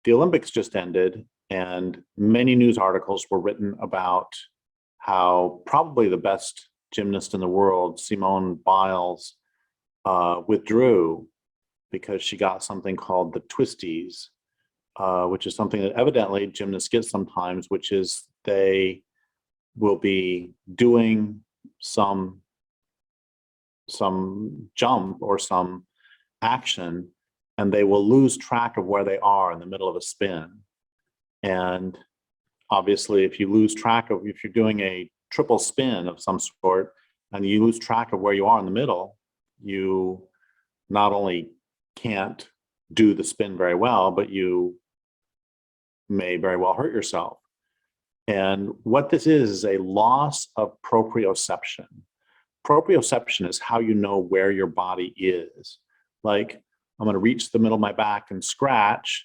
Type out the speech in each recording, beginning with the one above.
the Olympics just ended, and many news articles were written about how probably the best gymnast in the world, Simone Biles, withdrew because she got something called the Twisties, which is something that evidently gymnasts get sometimes, which is they will be doing some jump or some action, and they will lose track of where they are in the middle of a spin. And obviously, if you lose track of, if you're doing a triple spin of some sort, and you lose track of where you are in the middle, you not only can't do the spin very well, but you may very well hurt yourself. And what this is a loss of proprioception. Proprioception is how you know where your body is. Like, I'm going to reach the middle of my back and scratch.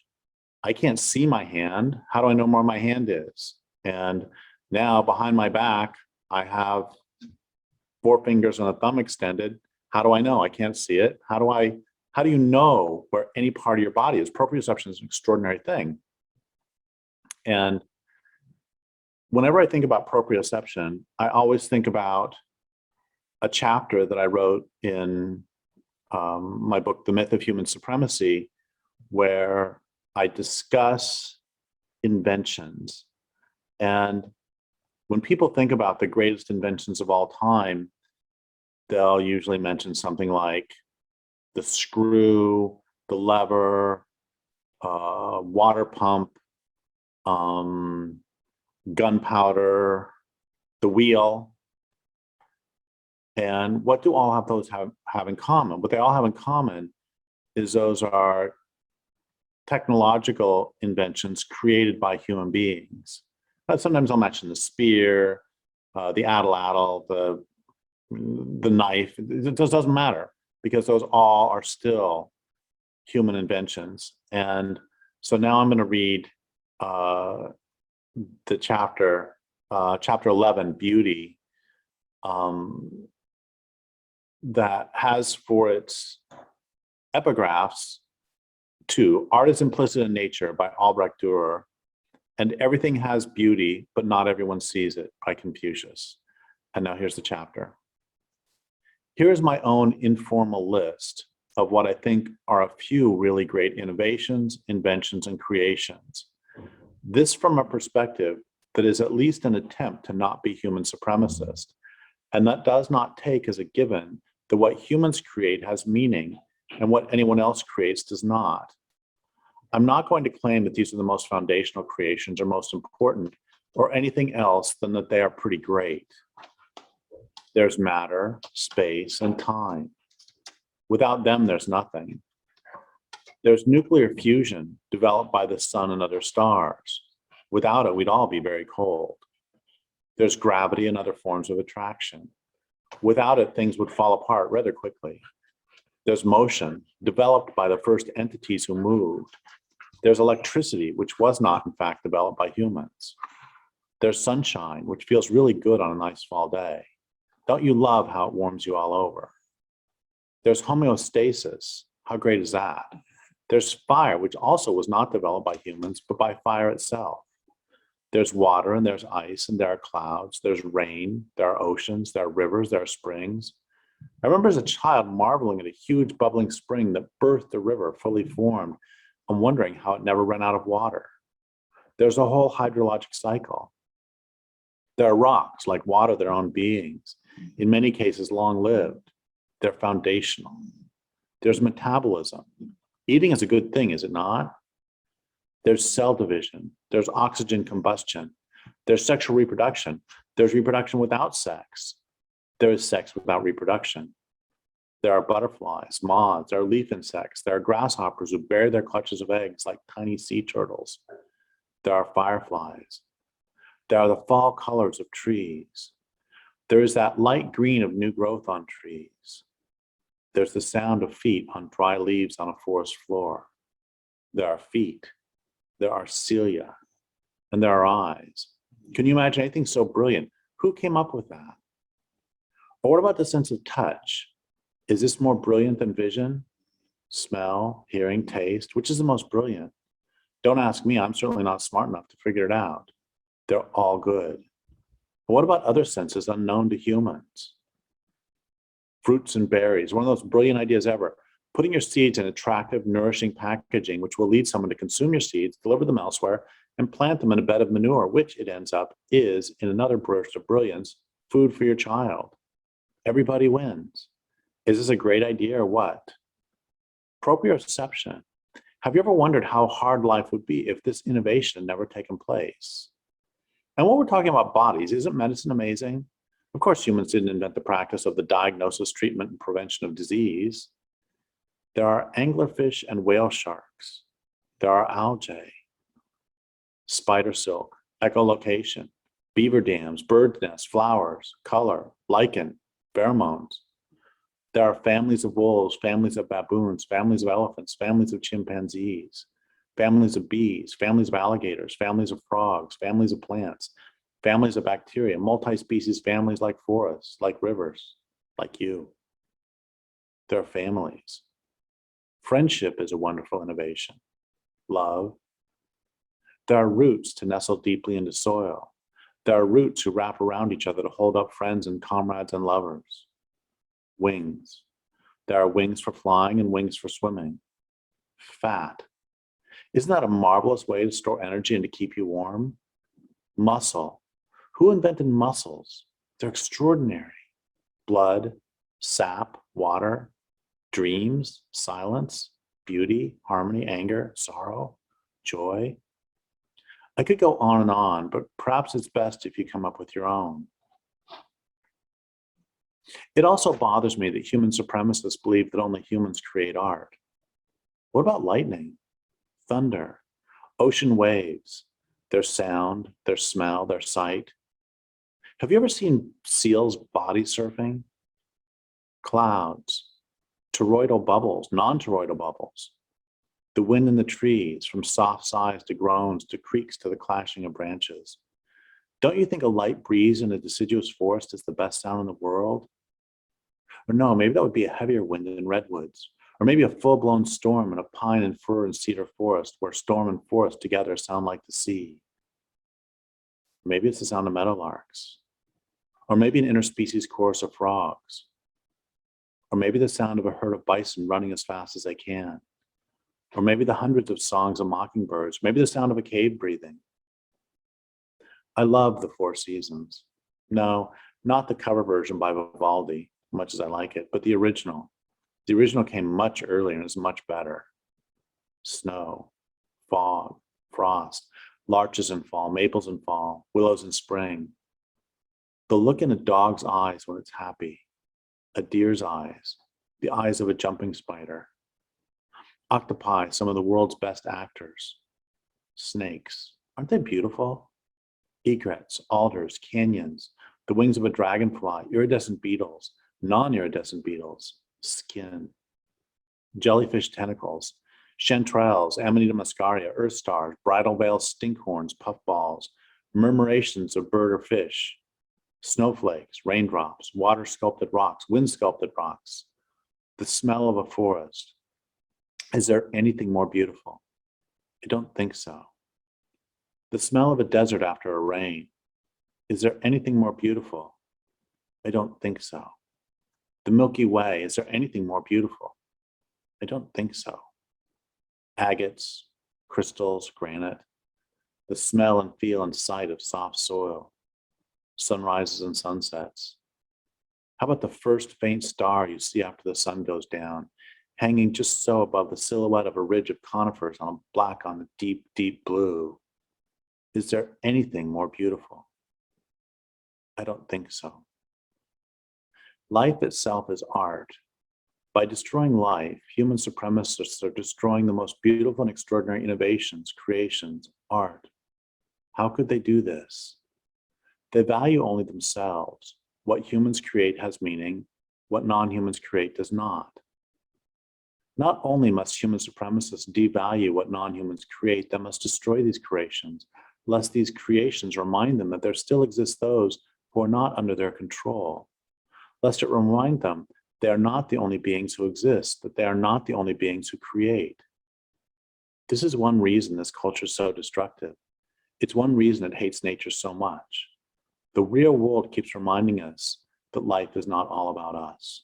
I can't see my hand. How do I know where my hand is? And now behind my back, I have 4 fingers and a thumb extended. How do I know? I can't see it. How do you know where any part of your body is? Proprioception is an extraordinary thing. And whenever I think about proprioception, I always think about a chapter that I wrote in my book, The Myth of Human Supremacy, where I discuss inventions. And when people think about the greatest inventions of all time, they'll usually mention something like the screw, the lever, water pump, gunpowder, the wheel. And what do all of those have in common? What they all have in common is those are technological inventions created by human beings. Sometimes I'll mention the spear, the atlatl, the knife. It just doesn't matter, because those all are still human inventions. And so now I'm going to read the chapter 11, Beauty, that has for its epigraphs 2, Art is Implicit in Nature by Albrecht Dürer, and Everything Has Beauty, but Not Everyone Sees It by Confucius. And now here's the chapter. Here is my own informal list of what I think are a few really great innovations, inventions, and creations. This from a perspective that is at least an attempt to not be human supremacist, and that does not take as a given that what humans create has meaning and what anyone else creates does not. I'm not going to claim that these are the most foundational creations or most important or anything else than that they are pretty great. There's matter, space, and time. Without them, there's nothing. There's nuclear fusion developed by the sun and other stars. Without it, we'd all be very cold. There's gravity and other forms of attraction. Without it, things would fall apart rather quickly. There's motion developed by the first entities who moved. There's electricity, which was not, in fact, developed by humans. There's sunshine, which feels really good on a nice fall day. Don't you love how it warms you all over? There's homeostasis. How great is that? There's fire, which also was not developed by humans, but by fire itself. There's water, and there's ice, and there are clouds. There's rain, there are oceans, there are rivers, there are springs. I remember as a child marveling at a huge bubbling spring that birthed a river fully formed and wondering how it never ran out of water. There's a whole hydrologic cycle. There are rocks like water, their own beings, in many cases long-lived. They're foundational. There's metabolism. Eating is a good thing, is it not? There's cell division. There's oxygen combustion. There's sexual reproduction. There's reproduction without sex. There is sex without reproduction. There are butterflies, moths, there are leaf insects. There are grasshoppers who bury their clutches of eggs like tiny sea turtles. There are fireflies. There are the fall colors of trees. There is that light green of new growth on trees. There's the sound of feet on dry leaves on a forest floor. There are feet. There are cilia. And there are eyes. Can you imagine anything so brilliant? Who came up with that? Or what about the sense of touch? Is this more brilliant than vision? Smell, hearing, taste? Which is the most brilliant? Don't ask me, I'm certainly not smart enough to figure it out. They're all good. But what about other senses unknown to humans? Fruits and berries, one of those brilliant ideas ever. Putting your seeds in attractive, nourishing packaging, which will lead someone to consume your seeds, deliver them elsewhere, and plant them in a bed of manure, which it ends up is, in another burst of brilliance, food for your child. Everybody wins. Is this a great idea or what? Proprioception. Have you ever wondered how hard life would be if this innovation had never taken place? And while we're talking about bodies, isn't medicine amazing? Of course, humans didn't invent the practice of the diagnosis, treatment, and prevention of disease. There are anglerfish and whale sharks. There are algae, spider silk, echolocation, beaver dams, bird nests, flowers, color, lichen, pheromones. There are families of wolves, families of baboons, families of elephants, families of chimpanzees, families of bees, families of alligators, families of frogs, families of plants, families of bacteria, multi-species families like forests, like rivers, like you. There are families. Friendship is a wonderful innovation. Love. There are roots to nestle deeply into soil. There are roots who wrap around each other to hold up friends and comrades and lovers. Wings. There are wings for flying and wings for swimming. Fat. Isn't that a marvelous way to store energy and to keep you warm? Muscle. Who invented muscles? They're extraordinary. Blood, sap, water, dreams, silence, beauty, harmony, anger, sorrow, joy. I could go on, but perhaps it's best if you come up with your own. It also bothers me that human supremacists believe that only humans create art. What about lightning, thunder, ocean waves, their sound, their smell, their sight? Have you ever seen seals body surfing? Clouds, toroidal bubbles, non-toroidal bubbles, the wind in the trees, from soft sighs to groans to creaks to the clashing of branches. Don't you think a light breeze in a deciduous forest is the best sound in the world? Or no, maybe that would be a heavier wind in redwoods, or maybe a full-blown storm in a pine and fir and cedar forest where storm and forest together sound like the sea. Maybe it's the sound of meadowlarks, or maybe an interspecies chorus of frogs, or maybe the sound of a herd of bison running as fast as they can, or maybe the hundreds of songs of mockingbirds, maybe the sound of a cave breathing. I love the Four Seasons. No, not the cover version by Vivaldi, much as I like it, but the original. The original came much earlier and is much better. Snow, fog, frost, larches in fall, maples in fall, willows in spring. The look in a dog's eyes when it's happy, a deer's eyes, the eyes of a jumping spider. Octopi, some of the world's best actors. Snakes, aren't they beautiful? Egrets, alders, canyons, the wings of a dragonfly, iridescent beetles, non-iridescent beetles, skin. Jellyfish tentacles, chanterelles, Amanita muscaria, earth stars, bridal veil stinkhorns, puffballs, murmurations of bird or fish, snowflakes, raindrops, water sculpted rocks, wind sculpted rocks, the smell of a forest. Is there anything more beautiful? I don't think so. The smell of a desert after a rain. Is there anything more beautiful? I don't think so. The Milky Way, is there anything more beautiful? I don't think so. Agates, crystals, granite, the smell and feel and sight of soft soil, sunrises and sunsets. How about the first faint star you see after the sun goes down, hanging just so above the silhouette of a ridge of conifers on black on the deep, deep blue? Is there anything more beautiful? I don't think so. Life itself is art. By destroying life, human supremacists are destroying the most beautiful and extraordinary innovations, creations, art. How could they do this? They value only themselves. What humans create has meaning. What non-humans create does not. Not only must human supremacists devalue what non-humans create, they must destroy these creations, lest these creations remind them that there still exist those who are not under their control. Lest it remind them they are not the only beings who exist, that they are not the only beings who create. This is one reason this culture is so destructive. It's one reason it hates nature so much. The real world keeps reminding us that life is not all about us.